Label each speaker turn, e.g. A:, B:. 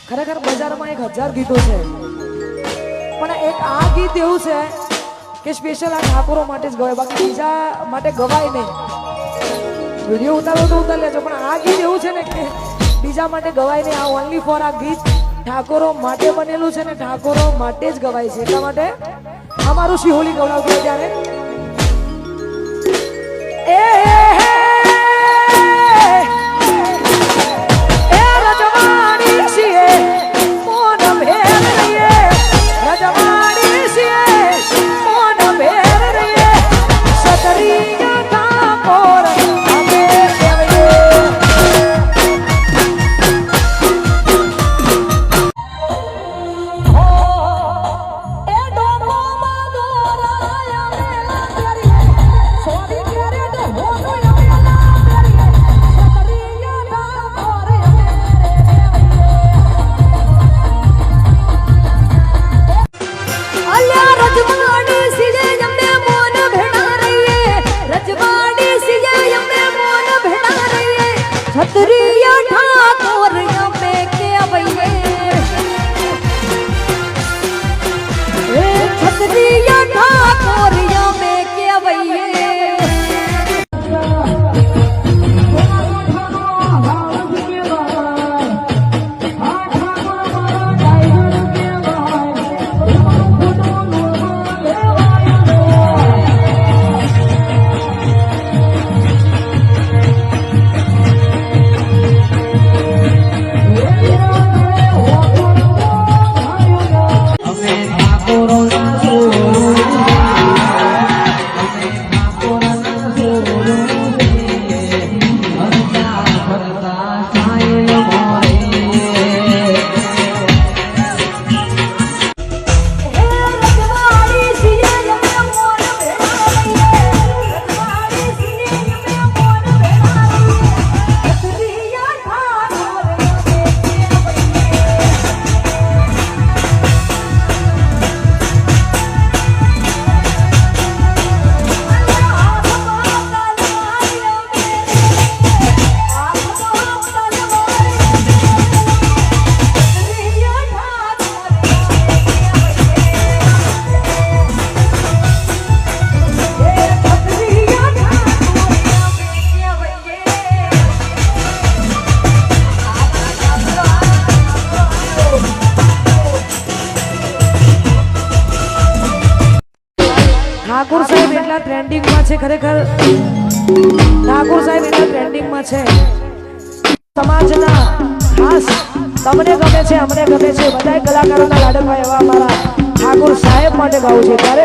A: ખરેખર બજારમાં 1000 ગીતો છે, પણ એક આ ગીત એવું છે કે સ્પેશિયલ આ ઠાકોરો માટે જ ગવાય, બાકી બીજા માટે ગવાય નહીં. વિડીયો ઉતારો તો ઉતાર લેજો, પણ આ ગીત એવું છે ને કે બીજા માટે ગવાય નહીં. આ ઓનલી ફોર આ ગીત ઠાકોરો માટે બનેલું છે ને ઠાકોરો માટે જ ગવાય છે. એટલા માટે અમારું શિહોલી ગવડાવતું ત્યારે ઠાકોર સાહેબ એટલા ટ્રેન્ડિંગમાં છે. ખરેખર ઠાકોર સાહેબ એટલા ટ્રેન્ડિંગમાં છે. સમાજના ખાસ તમને ગમે છે, અમને ગમે છે, બધા કલાકારોના લાડકભાઈ એવા અમારા ઠાકોર સાહેબ માટે ગાવું છે ત્યારે